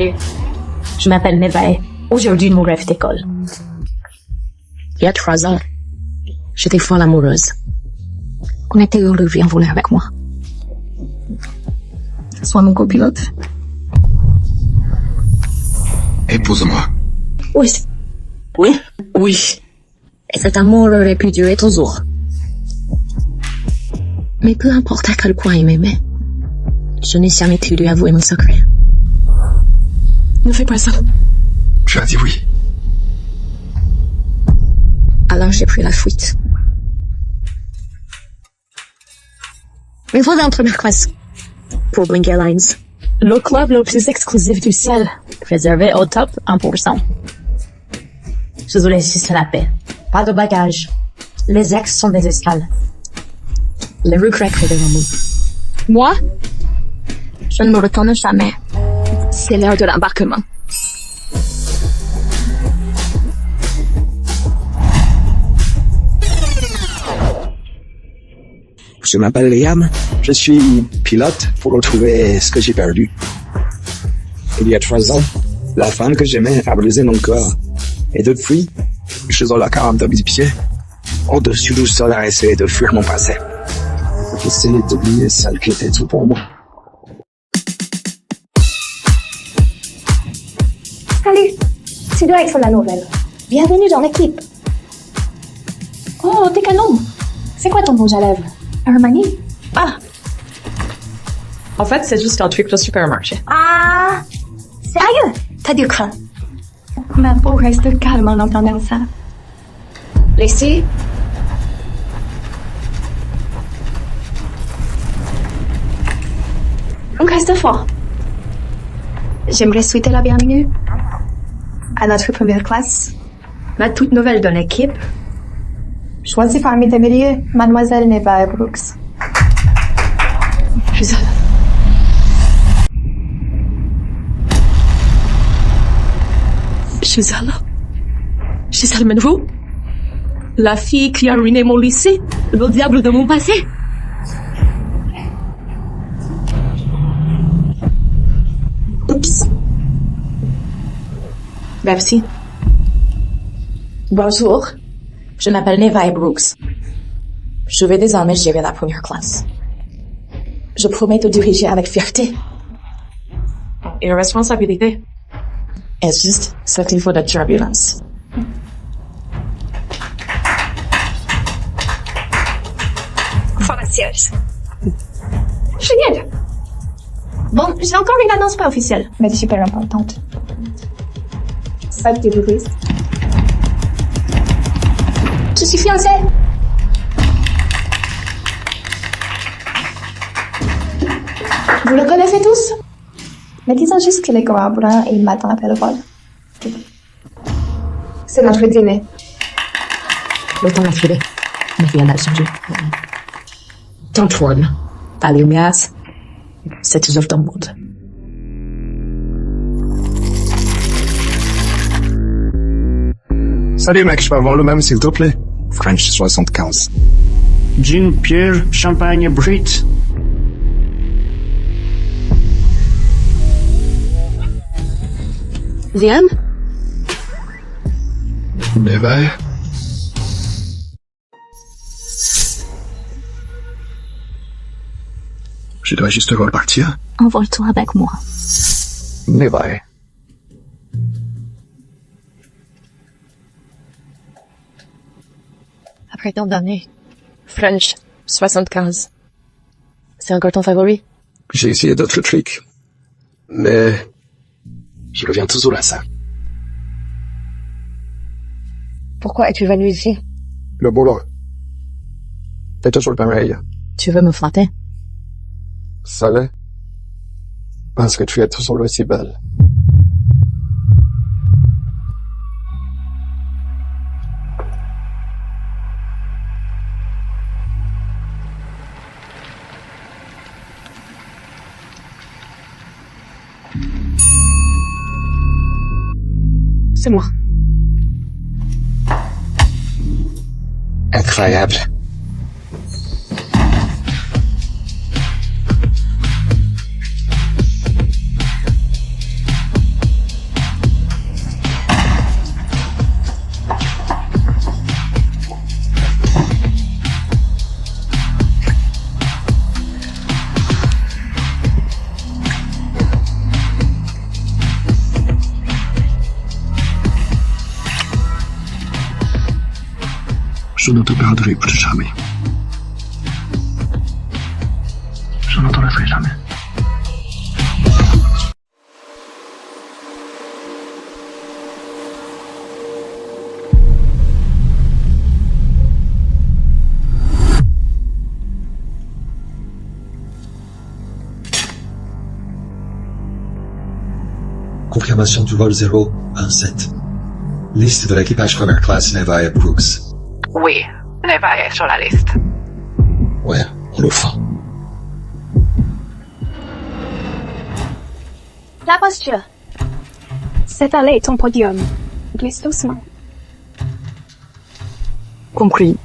Salut, je m'appelle Nevaeh. Aujourd'hui, mon rêve d'école. Il y a 3 ans, j'étais folle amoureuse. On était heureux, viens voler avec moi. Sois mon copilote. Épouse-moi. Oui. Oui? Oui. Et cet amour aurait pu durer toujours. Mais peu importe à quel point il m'aimait, je n'ai jamais pu lui avouer mon secret. Ne fais pas ça. Tu as dit oui. Alors j'ai pris la fuite. Mais voilà en première classe. Pour Blink Airlines. Le club le plus exclusif du ciel. Réservé au top 1%. Je voulais juste la paix. Pas de bagages. Les ex sont des escales. Les regrets créent des amours. Moi, je ne me retourne jamais. C'est l'heure de l'embarquement. Je m'appelle Liam. Je suis pilote pour retrouver ce que j'ai perdu. Il y a 3 ans, la femme que j'aimais a brisé mon corps. Et depuis, je suis dans la 40 du pied, au-dessus du sol à essayer de fuir mon passé. J'essaie d'oublier celle qui était tout pour moi. Salut, tu dois être la nouvelle. Bienvenue dans l'équipe. Oh, t'es canon. C'est quoi ton rouge à lèvres? Armani? Ah! En fait, c'est juste un truc de supermarché. Ah! Sérieux? T'as du cran. Ma peau reste calme en entendant ça. Laissez. On reste fort. J'aimerais souhaiter la bienvenue à notre première classe, la toute nouvelle de l'équipe, choisie parmi tes milliers, Mademoiselle Nevaeh Brooks. Gisèle. Gisèle Monroe? La fille qui a ruiné mon lycée? Le diable de mon passé? Oups. Merci. Bonjour. Je m'appelle Nevaeh Brooks. Je vais désormais gérer la première classe. Je promets de diriger avec fierté et responsabilité. Et juste ce qu'il faut de turbulence. Forestieuse. Génial. Bon, j'ai encore une annonce pas officielle, mais super importante. Ça te brise. Je suis fiancée. Vous le connaissez tous? Mais disons juste qu'il est grand brun et il m'attend après le vol. C'est notre dîner. Le temps a filé. Mais rien n'a changé. T'Antoine, ta lumière, c'est toujours ton monde. Salut mec, je peux avoir le même s'il te plaît? French 75. Gin, bière, champagne, Brit. Liam? Nevaeh. Je dois juste repartir. Envole-toi avec moi. Nevaeh. Après tant d'années. French 75. C'est encore ton favori? J'ai essayé d'autres trucs. Mais je reviens toujours à ça. Pourquoi es-tu venu ici? Le boulot. C'est toujours pareil. Tu veux me flatter? Ça l'est. Parce que tu es toujours aussi belle. C'est moi. Incroyable. perdrai plus jamais. Je n'en te laisserai jamais. Confirmation du vol 017. Liste de l'équipage première classe Nevaeh Brooks. Oui, Nevaeh est sur la liste. Ouais, on le fera. La posture. Cette allée est ton podium. Glisse doucement. Compris.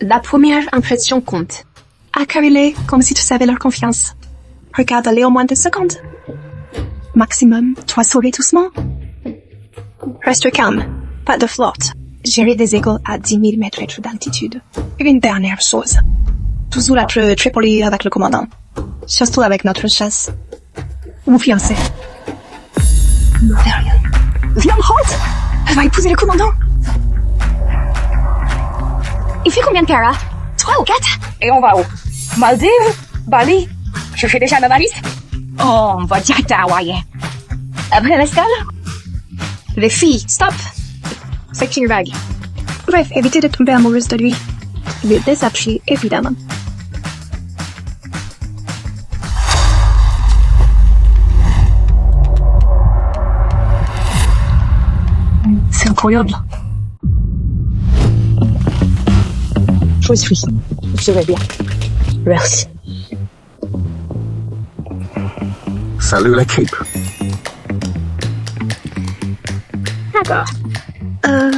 La première impression compte. Accueille-les comme si tu savais leur confiance. Regarde-les au moins 2 secondes. Maximum, 3 souris doucement. Reste calme, pas de flotte. Gérer des égaux à 10 000 mètres d'altitude. Et une dernière chose. Toujours être très poli avec le commandant. Surtout avec notre chasse. Mon fiancé. Marion. Viens, Holt! Elle va épouser le commandant. Il fait combien de para? 3 ou 4? Et on va où? Maldives? Bali? Je fais déjà ma valise? Oh, on va direct à Hawaï. Après l'escale? Les filles, stop! C'est une vague. Bref, évitez de tomber amoureuse de lui. Le désappris, évidemment. C'est incroyable. Je suis. Je vais bien. Merci. Salut l'équipe. D'accord.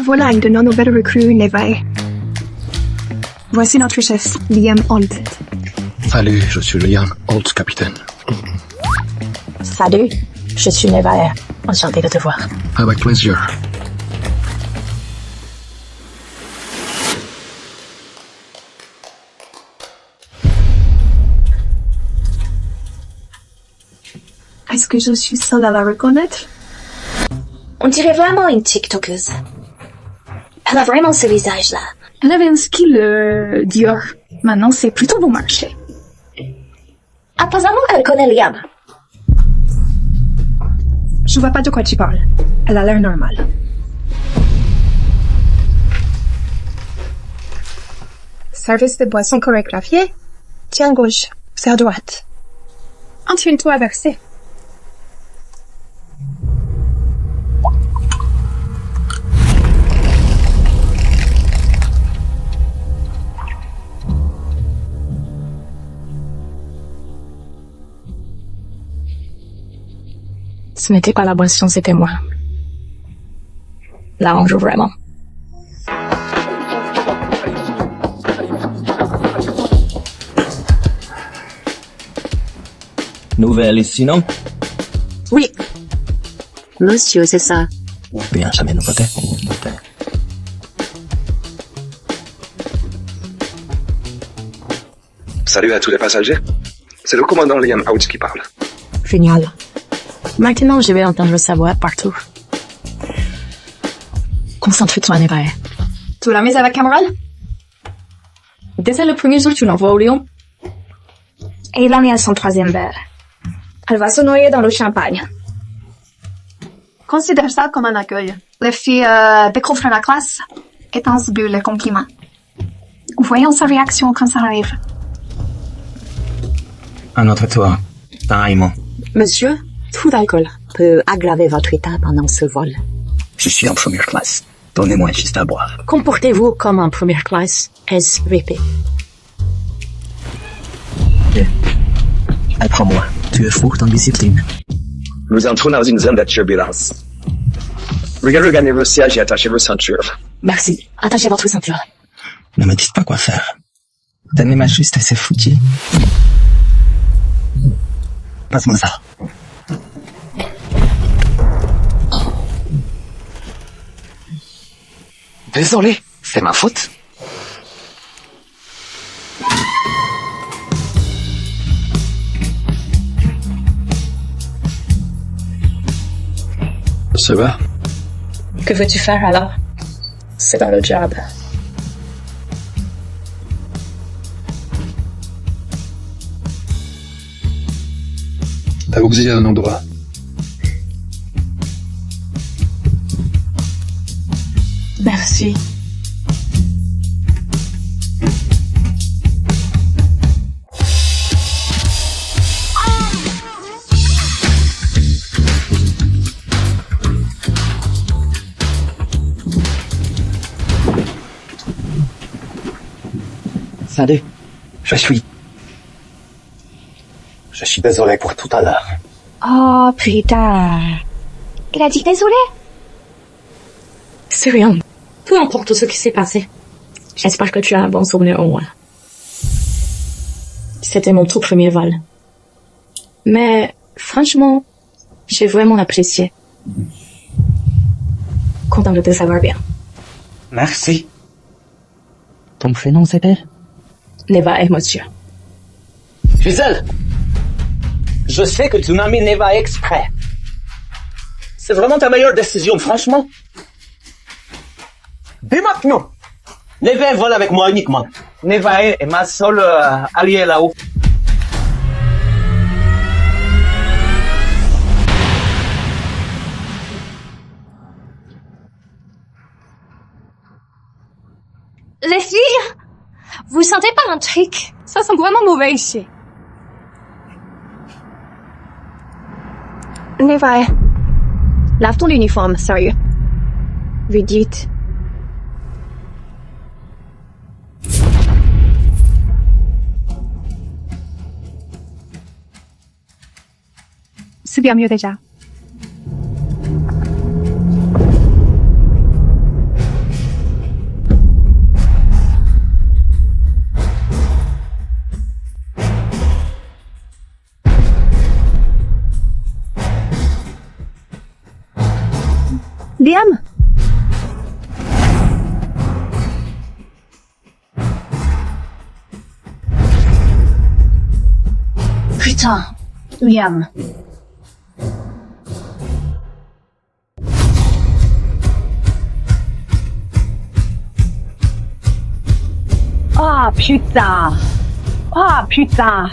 Voilà une de nos nouvelles recrues, Nevaeh. Voici notre chef, Liam Holt. Salut, je suis Liam Holt, capitaine. Salut, je suis Nevaeh. Enchanté de te voir. Avec plaisir. Est-ce que je suis seule à la reconnaître? On dirait vraiment une TikTokeuse. Elle a vraiment ce visage-là. Elle avait un skill Dior. Maintenant, c'est plutôt bon marché. Apparemment, elle connaît Liam. Je vois pas de quoi tu parles. Elle a l'air normale. Service de boisson chorégraphié. Tiens gauche, c'est à droite. Entraîne-toi à verser. Ce n'était pas la boisson, c'était moi. L'arrange vraiment. Nouvelle ici, non? Oui. Monsieur, c'est ça. Bien, jamais de côté. Salut à tous les passagers. C'est le commandant Liam Holt qui parle. Génial. Maintenant, je vais entendre sa voix partout. Concentre-toi, Nevaeh. Tu l'as mise avec Cameron? Dès le premier jour, tu l'envoies au lion. Et il en est à son 3e verre. Elle va se noyer dans le champagne. Considère ça comme un accueil. Les filles découvrent la classe et t'en subissent les compliments. Voyons sa réaction quand ça arrive. Un autre tour. Pareillement. Monsieur, tout d'alcool peut aggraver votre état pendant ce vol. Je suis en première classe. Donnez-moi juste à boire. Comportez-vous comme en première classe, SVP. Apprends-moi. Tu es fort en discipline. Nous entrons dans une zone de turbulence. Regardez vos sièges et attachez vos ceintures. Merci. Attachez votre ceinture. Ne me dites pas quoi faire. Donnez-moi juste assez foutu. Passe-moi ça. Désolé, c'est ma faute. Ça va? Que veux-tu faire alors? C'est dans le job. T'as oublié un endroit. Merci. Salut. Je suis désolé pour tout à l'heure. Oh, putain. Il a dit désolé? C'est rien. Peu importe tout ce qui s'est passé. J'espère que tu as un bon souvenir au moins. C'était mon tout premier vol. Mais, franchement, j'ai vraiment apprécié. Content de te savoir bien. Merci. Ton prénom c'était? Neva et monsieur. Gisèle! Je sais que tu m'as mis Neva exprès. C'est vraiment ta meilleure décision, franchement. Dès maintenant, Neva vole avec moi uniquement. Neva est ma seule alliée là-haut. Les filles, vous sentez pas un truc? Ça sent vraiment mauvais ici. Neva, lave ton uniforme, sérieux. Vite, vite. C'est bien mieux déjà. Liam? Putain, Liam. Oh putain. Oh putain.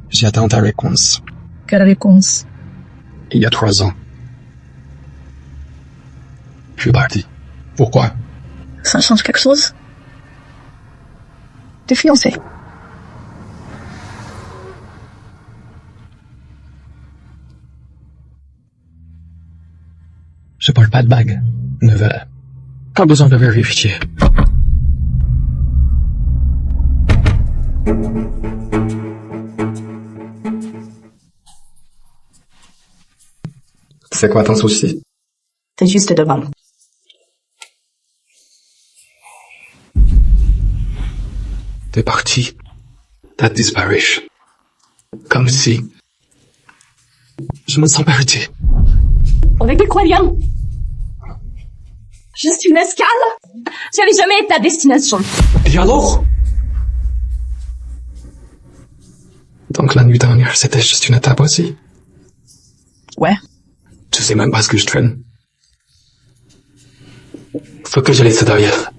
J'attends ta réponse. Quelle réponse? Il y a 3 ans. Je suis parti. Pourquoi? Ça change quelque chose? T'es fiancé. Je porte pas de bague. Nouvelle. Pas besoin de vérifier. C'est quoi ton souci? T'es juste devant. T'es parti. T'as disparu. Comme si... Je me sens perdu. Avec des croyants. Juste une escale. J'avais jamais été à destination. Et alors? Donc la nuit dernière, c'était juste une étape aussi? Ouais. Tu sais même pas ce que je traîne. Faut que je laisse ça derrière.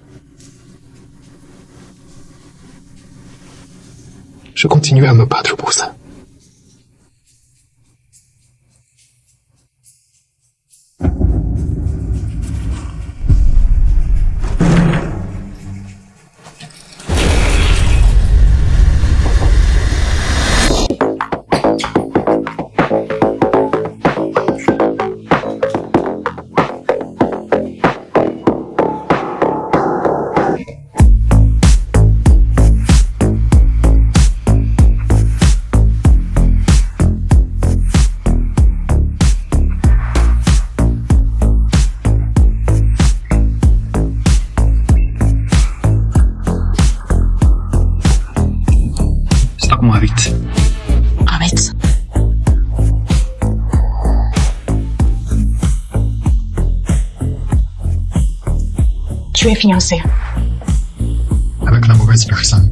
Je continue à me battre pour ça. Stop-moi vite. Arrête. Tu es fiancé. Avec la mauvaise personne.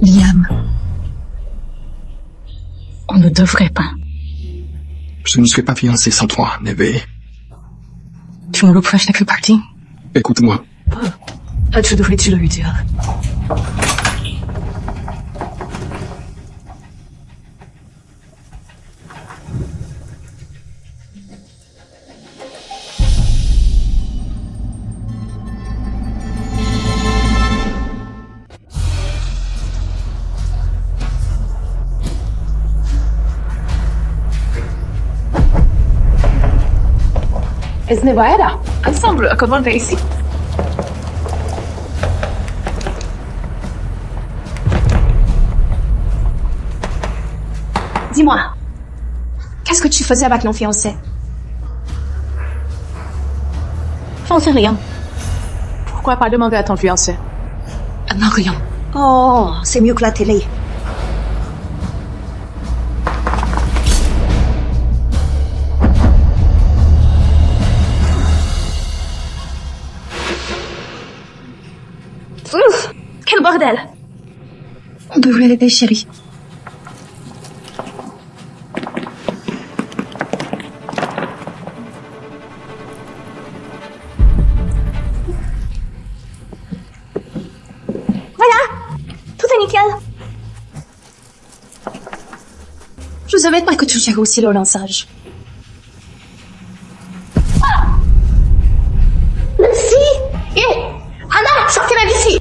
Liam. On ne devrais pas. Je ne suis pas fiancé sans toi, Neve. Tu me reproches la partie? Écoute-moi. Tu devrais-tu le lui dire? إذن بعيدة ensemble comment t'es ici? Dis-moi, qu'est-ce que tu faisais avec mon fiancé? J'en sais rien. Pourquoi pas demander à ton fiancé? Non, rien. Oh, c'est mieux que la télé. Ouf, quel bordel! On devrait l'aider, chérie. Voilà! Tout est nickel! Je savais pas que tu gérais aussi le lançage. Merci! Anna, sortez-la d'ici!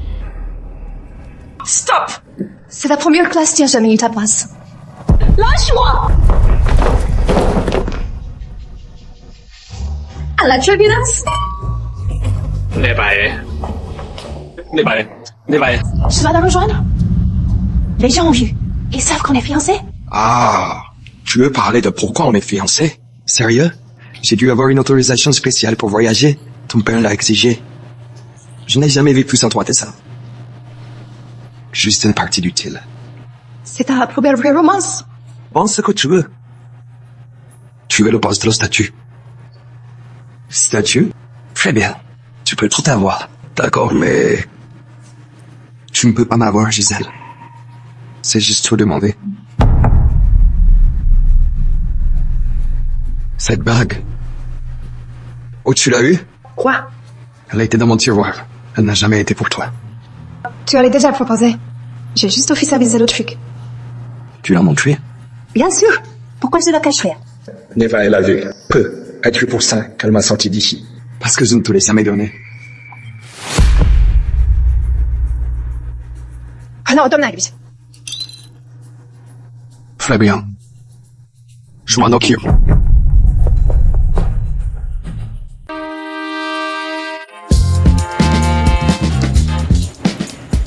Stop! C'est la première classe qui a jamais eu ta place. Lâche-moi! À la turbulence? Neve. Tu vas la rejoindre? Les gens ont vu. Ils savent qu'on est fiancés. Ah, tu veux parler de pourquoi on est fiancés? Sérieux? J'ai dû avoir une autorisation spéciale pour voyager. Ton père l'a exigé. Je n'ai jamais vécu sans toi de ça. Juste une partie utile. C'est ta première vraie romance. Pense ce que tu veux. Tu es le boss de le statut. Statut? Très bien. Tu peux tout avoir. D'accord, mais... Tu ne peux pas m'avoir, Gisèle. C'est juste trop demandé. Cette bague. Oh, tu l'as eue? Quoi? Elle a été dans mon tiroir. Elle n'a jamais été pour toi. Tu allais déjà proposé. J'ai juste officialisé le truc. Tu l'as montré? Bien sûr. Pourquoi je la cacherais? Neva, elle a vu. Peu. Être pour ça qu'elle m'a sorti d'ici. Parce que je ne te l'ai jamais donné. Ah non, donne-la lui. Très bien. Je m'en occupe.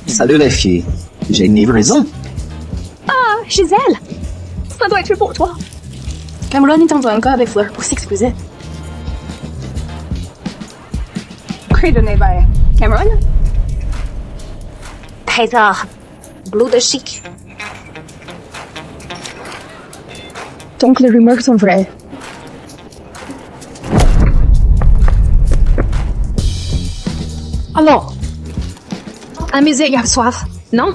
Salut les filles. J'ai une livraison. Ah, Gisèle! Ça doit être pour toi. Cameron est en cas avec Fleur pour s'excuser. Cri de Neva. Cameron? Trésor. Bleu de chic. Donc les rumeurs sont vraies. Alors, amusé hier soir, non?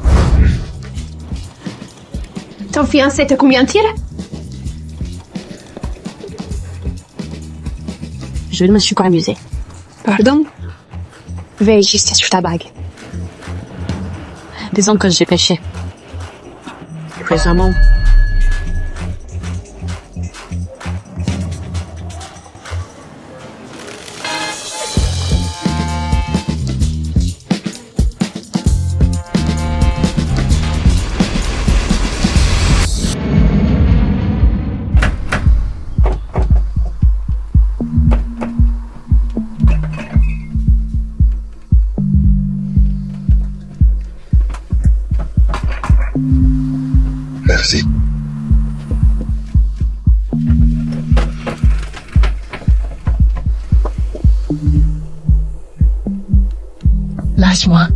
Ton fiancé te combien tire? Je ne me suis pas amusée. Pardon? Veille juste sur ta bague. Disons que j'ai péché. Récemment. Merci. Lâche-moi.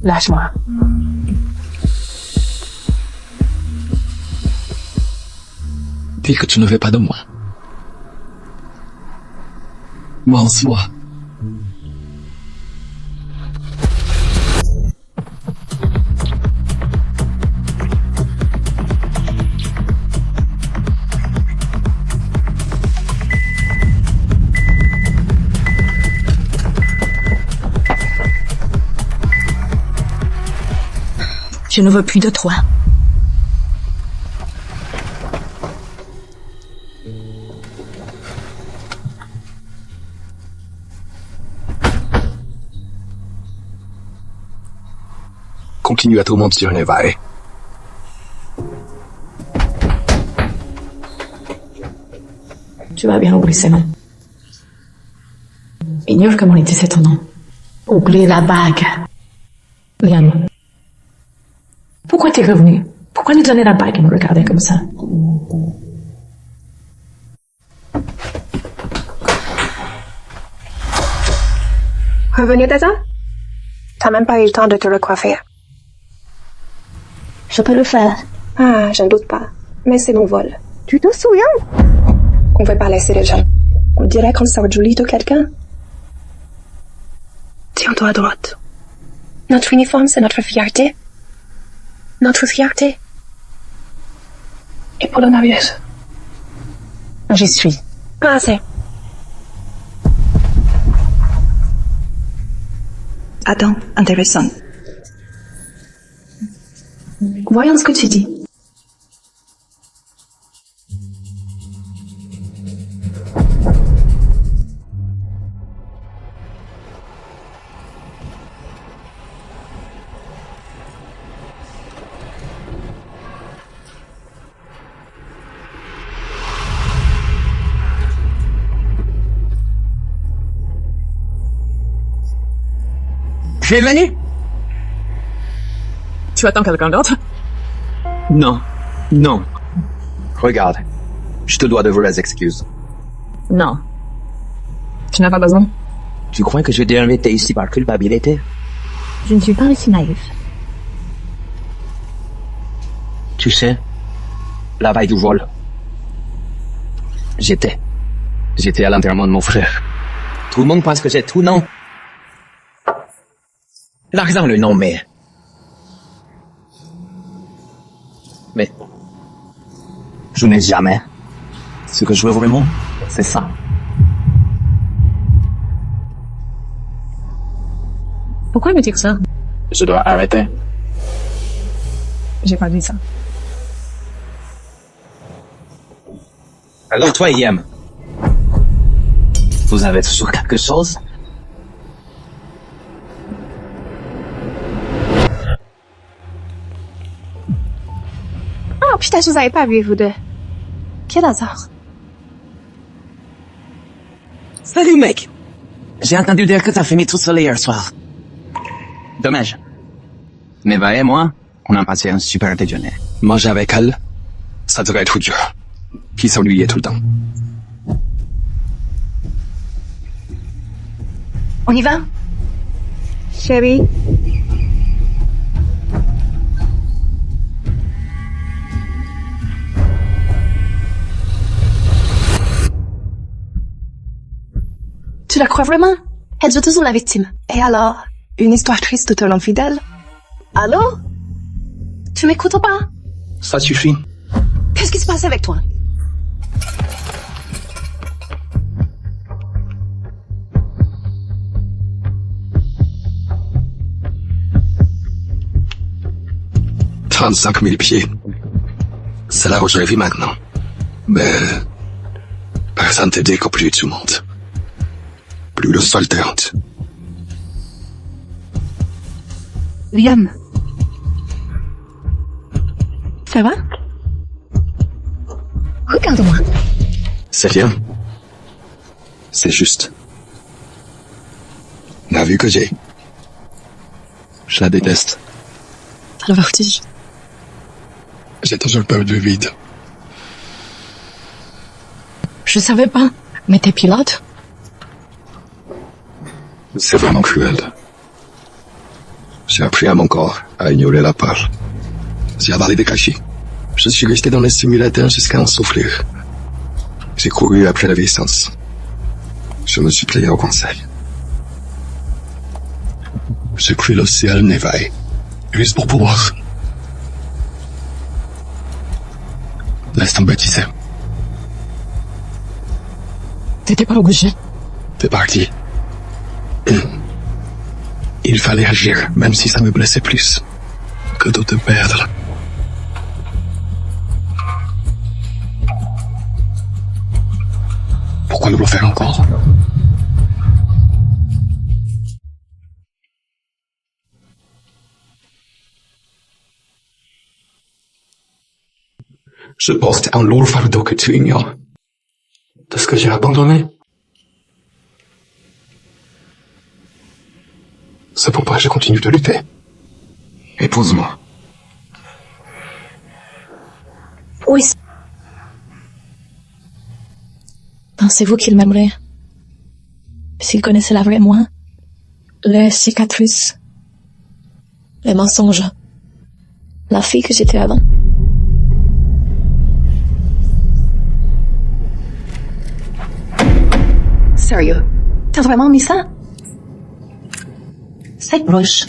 Lâche-moi. Dis que tu ne veux pas de moi. Moi en soi. Je ne veux plus de toi. Continue à tourmenter Nevaeh. Tu vas bien oublier ces noms. Ignore comment il disait ton nom. Oublie la bague. Liam. Pourquoi t'es revenu? Pourquoi nous donner la bague et me regarder comme ça? Revenu déjà? T'as même pas eu le temps de te recoiffer. Je peux le faire. Ah, je ne doute pas. Mais c'est mon vol. Tu te souviens? On veut pas laisser les gens. On dirait qu'on sort du lit de quelqu'un. Tiens-toi à droite. Notre uniforme, c'est notre fierté. Notre fierté. Et pour le nerveuse. J'y suis. Pas assez. Attends, intéressant. Voyons ce que tu dis. Je suis venu. Tu attends quelqu'un d'autre? Non. Non. Regarde. Je te dois de vraies excuses. Non. Tu n'as pas besoin. Tu crois que je t'ai invité ici par culpabilité? Je ne suis pas aussi naïve. Tu sais, la veille du vol, j'étais à l'enterrement de mon frère. Tout le monde pense que j'ai tout, non? L'argent, le nom, mais je n'ai jamais. Ce que je veux vraiment, c'est ça. Pourquoi me dire ça? Je dois arrêter. J'ai pas dit ça. Alors toi, Yem, vous avez toujours quelque chose? Oh putain, je vous avais pas vu, vous deux. Quel hasard. Salut, mec. J'ai entendu dire que t'as fini tout seul hier soir. Dommage. Nevaeh et moi, on a passé un super déjeuner. Manger avec elle, ça devrait être dur. Puis s'ennuyer tout le temps. On y va? Chérie. Tu la crois vraiment? Elle joue toujours la victime. Et alors? Une histoire triste tout au long fidèle? Allô? Tu m'écoutes ou pas? Ça suffit. Qu'est-ce qui se passe avec toi? « 35 000 pieds. C'est là où je vis maintenant. Mais personne t'aide qu'au plus tu montes. Plus le sol te hante. Liam. Ça va? Regarde-moi. C'est bien. C'est juste. La vue que j'ai. Je la déteste. T'as le vertige. J'ai toujours peur du vide. Je savais pas. Mais t'es pilote? C'est vraiment cruel. J'ai appris à mon corps à ignorer la peur. J'ai avalé des cachets. Je suis resté dans les simulateurs jusqu'à en souffrir. J'ai couru après la vieillance. Je me suis plié au conseil. J'ai pris le ciel Nevaeh, juste pour pouvoir. Laisse tomber, tu sais. T'étais pas obligé. T'es parti. Il fallait agir, même si ça me blessait plus que de te perdre. Pourquoi nous le faire encore? Je porte un lourd fardeau que tu ignores. De ce que j'ai abandonné. C'est pourquoi je continue de lutter. Épouse-moi. Oui. Pensez-vous qu'il m'aimerait? S'il connaissait la vraie moi? Les cicatrices. Les mensonges. La fille que j'étais avant. Sérieux? T'as vraiment mis ça? C'est proche.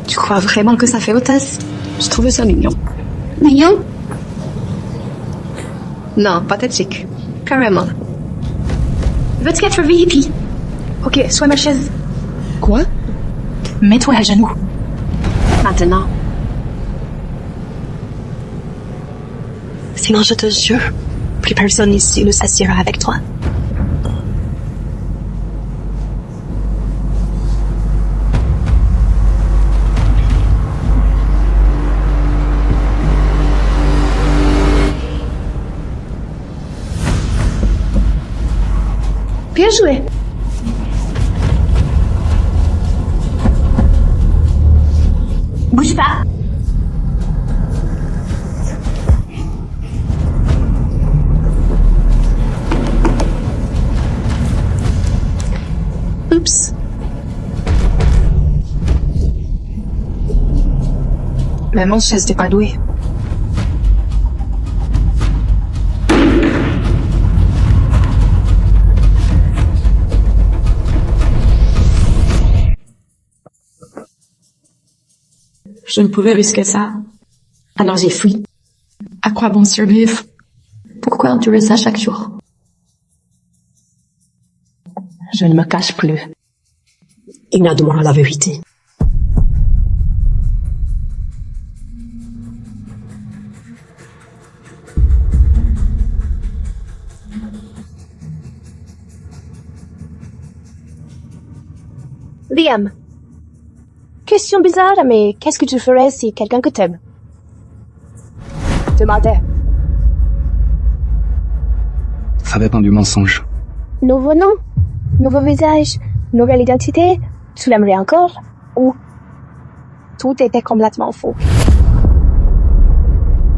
Tu crois vraiment que ça fait hôtesse? Je trouvais ça mignon. Mignon? Non, pathétique. Carrément. Veux-tu être VIP? Ok, sois ma chaise. Quoi? Mets-toi à genoux. Maintenant. Sinon, je te jure, plus personne ici ne s'assiera avec toi. Bien joué. Bouge pas. Oups. Mais mon chaise n'est pas douée. Je ne pouvais risquer ça. Alors j'ai fui. À quoi bon survivre? Pourquoi endurer ça chaque jour? Je ne me cache plus. Il n'a droit à la vérité. Liam. Question bizarre, mais qu'est-ce que tu ferais si quelqu'un que t'aimes te mentait? Ça dépend du mensonge. Nouveau nom, nouveau visage, nouvelle identité, tu l'aimerais encore? Ou tout était complètement faux?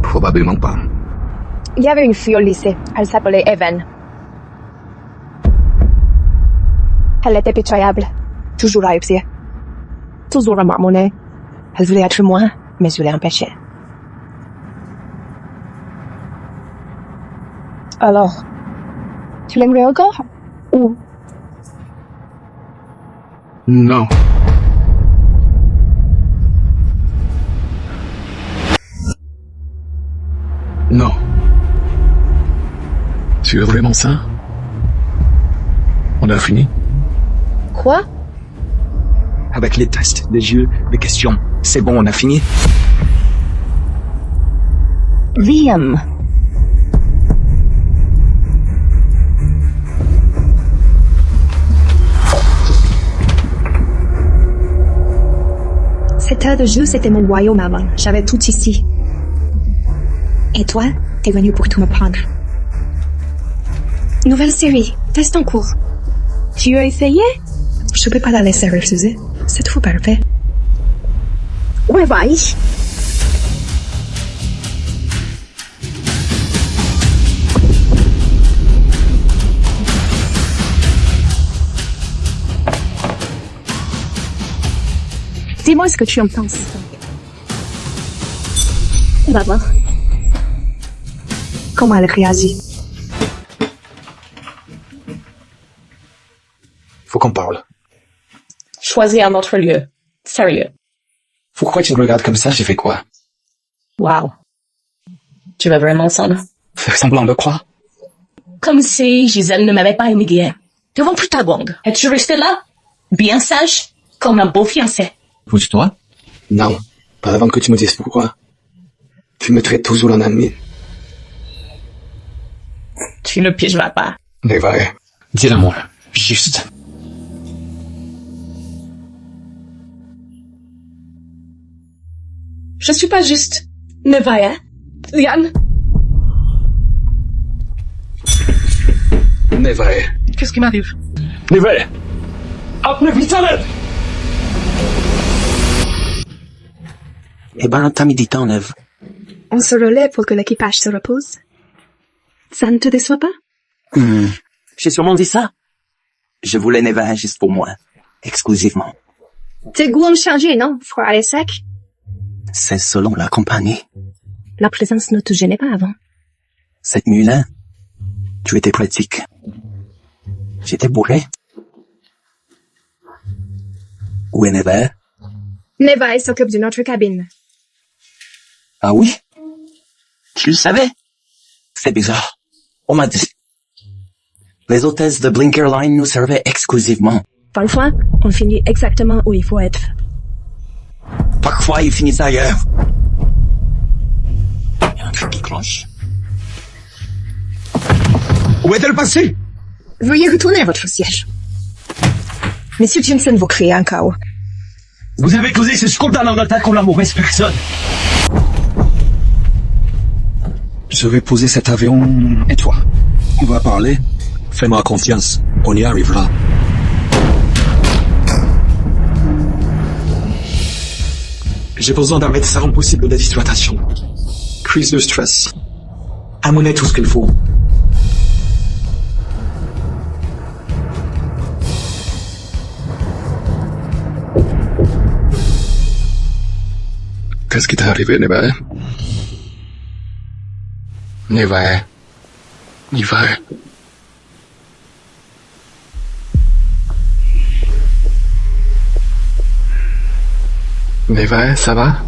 Probablement pas. Il y avait une fille au lycée, elle s'appelait Evan. Elle était pitoyable, toujours réussir. Toujours à marmonner. Elle voulait être moi, mais je l'ai empêchée. Alors, tu l'aimerais encore? Ou... Non. Non. Tu veux vraiment ça? On a fini? Quoi? Avec les tests, les jeux, les questions. C'est bon, on a fini? Liam. Cette terre de jeu, c'était mon royaume avant. J'avais tout ici. Et toi, t'es venu pour tout me prendre. Nouvelle série, test en cours. Tu as essayé? Je peux pas la laisser refuser. C'est trop parfait. Ouais, bye. Dis-moi ce que tu en penses. On va voir. Comment elle réagit. Faut qu'on parle. Choisis un autre lieu. Sérieux. Pourquoi tu me regardes comme ça? J'ai fait quoi? Wow. Tu vas vraiment ensemble? Faire semblant de quoi? Comme si Gisèle ne m'avait pas humilié. Devant plus ta blonde. Es-tu resté là? Bien sage, comme un beau fiancé. Pousse-toi. Non. Pas avant que tu me dises pourquoi. Tu me traites toujours en ami. Tu ne piégeras pas. Nevaeh. Dis-le-moi. Juste. Je suis pas juste. Nevaeh. Liane. Nevaeh. Qu'est-ce qui m'arrive? Nevaeh. Apne Vitaled! Eh ben, t'as mis du temps, Neve. On se relaie pour que l'équipage se repose. Ça ne te déçoit pas? J'ai sûrement dit ça. Je voulais Nevaeh juste pour moi. Exclusivement. Tes goûts ont changé, non, froid et sec? C'est selon la compagnie. La présence ne te gênait pas avant. Cette nuit-là, tu étais pratique. J'étais bourré. Où est Nevaeh? Nevaeh s'occupe d'une autre cabine. Ah oui? Tu le savais? C'est bizarre. On m'a dit. Les hôtesses de Blinker Line nous servaient exclusivement. Parfois, on finit exactement où il faut être. Parfois, ils finissent ailleurs. Il y a un truc qui cloche. Où est-elle passée? Veuillez retourner à votre siège. Monsieur Jensen, vous créez un chaos. Vous avez causé ce scandale en attaquant la mauvaise personne. Je vais poser cet avion. Et toi? On va parler. Fais-moi confiance. On y arrivera. J'ai besoin d'un médecin possible de dissuasion. Crise de stress. Amenez tout ce qu'il faut. Qu'est-ce qui t'est arrivé, Nevaeh? Nevaeh. Nevaeh. Nevaeh, ça va?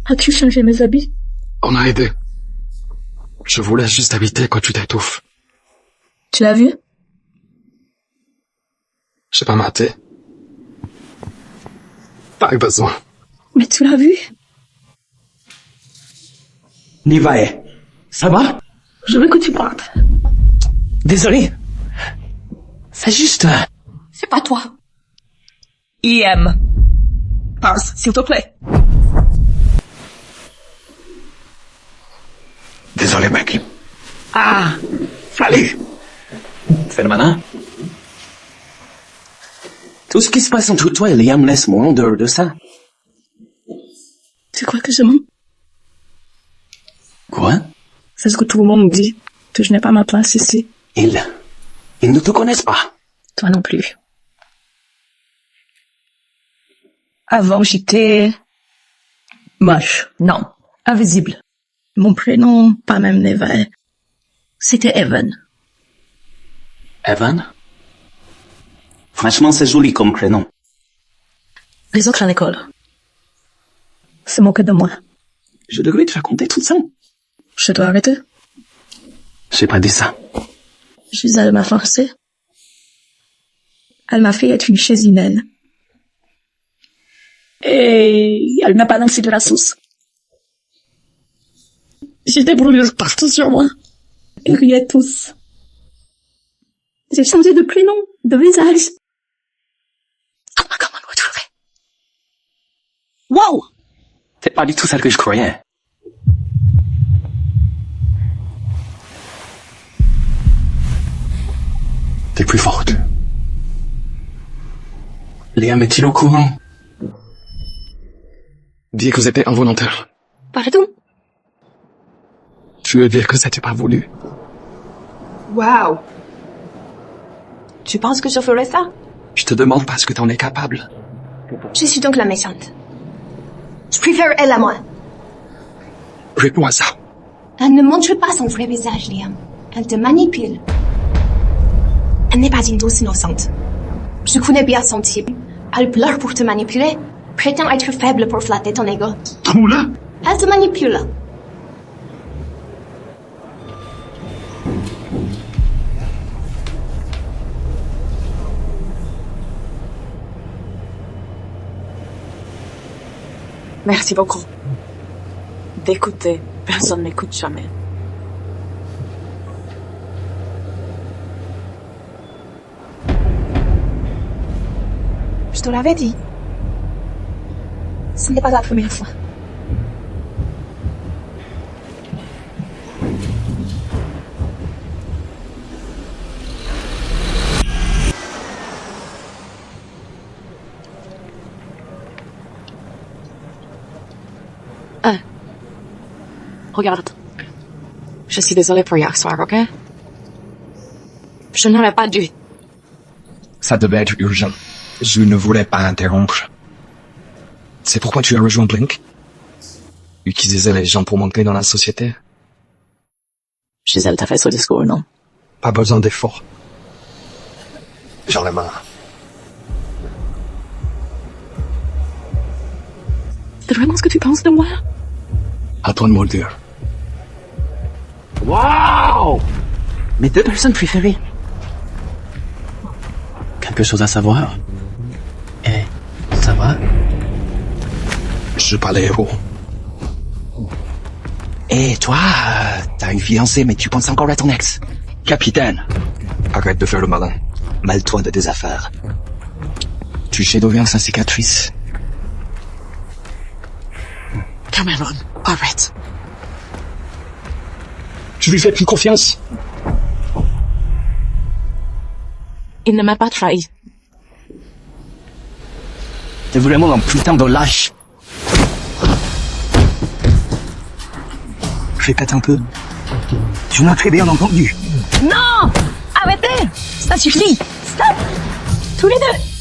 As-tu changé mes habits? On a aidé. Je voulais juste éviter que tu t'étouffes. Tu l'as vu? J'ai pas maté. Pas eu besoin. Mais tu l'as vu? Nevaeh, ça va? Je veux que tu partes. Désolé. C'est juste... C'est pas toi. IM. Passe, s'il te plaît. Désolé, mec. Ah. Salut. Fais le malin. Tout ce qui se passe entre toi et Liam laisse moi en dehors de ça. Tu crois que je mens? Quoi? C'est ce que tout le monde dit, que je n'ai pas ma place ici. Ils ne te connaissent pas. Toi non plus. Avant, j'étais moche. Non, invisible. Mon prénom, pas même Nevaeh. C'était Evan. Evan? Franchement, c'est joli comme prénom. Les autres à l'école se moquaient de moi. Je devrais te raconter tout ça. Je dois arrêter. J'ai pas dit ça. Gisèle m'a forcé. Elle m'a fait être une chaise humaine. Et elle m'a balancé de la sauce. J'ai des brûlures partout sur moi. Ils riaient tous. J'ai changé de prénom, de visage. Comment le retrouver? Wow! C'est pas du tout ça que je croyais. T'es plus forte. Liam est-il au courant? Dis que c'était involontaire. Pardon? Je veux dire que c'était pas voulu. Wow. Tu penses que je ferais ça? Je te demande parce que t'en es capable. Je suis donc la méchante. Je préfère elle à moi. Réponds à ça. Elle ne montre pas son vrai visage, Liam. Elle te manipule. Elle n'est pas une douce innocente. Je connais bien son type. Elle pleure pour te manipuler, prétend être faible pour flatter ton ego. Trouve-la. Elle te manipule. Merci beaucoup. D'écouter. Personne m'écoute jamais. Je te l'avais dit. Ce n'est pas la première fois. Regarde. Je suis désolée pour hier soir, ok? Je n'aurais pas dû. Ça devait être urgent. Je ne voulais pas interrompre. C'est pourquoi tu as rejoint Blink? Utiliser les gens pour monter dans la société? Gisèle t'a fait ce discours, non? Pas besoin d'efforts. J'en ai marre. C'est vraiment ce que tu penses de moi? À toi de me le dire. Wow! Mes deux personnes préférées. Quelque chose à savoir? Eh, ça va? Je suis pas les héros. Eh, toi, t'as une fiancée, mais tu penses encore à ton ex. Capitaine. Arrête de faire le malin. Mêle-toi de tes affaires. Tu sais d'où vient sa cicatrice? Cameron, arrête. Tu lui fais plus confiance. Il ne m'a pas trahi. T'es vraiment un putain de lâche. Répète un peu. Tu m'as très bien entendu. Non! Arrêtez! Ça suffit! Stop! Tous les deux!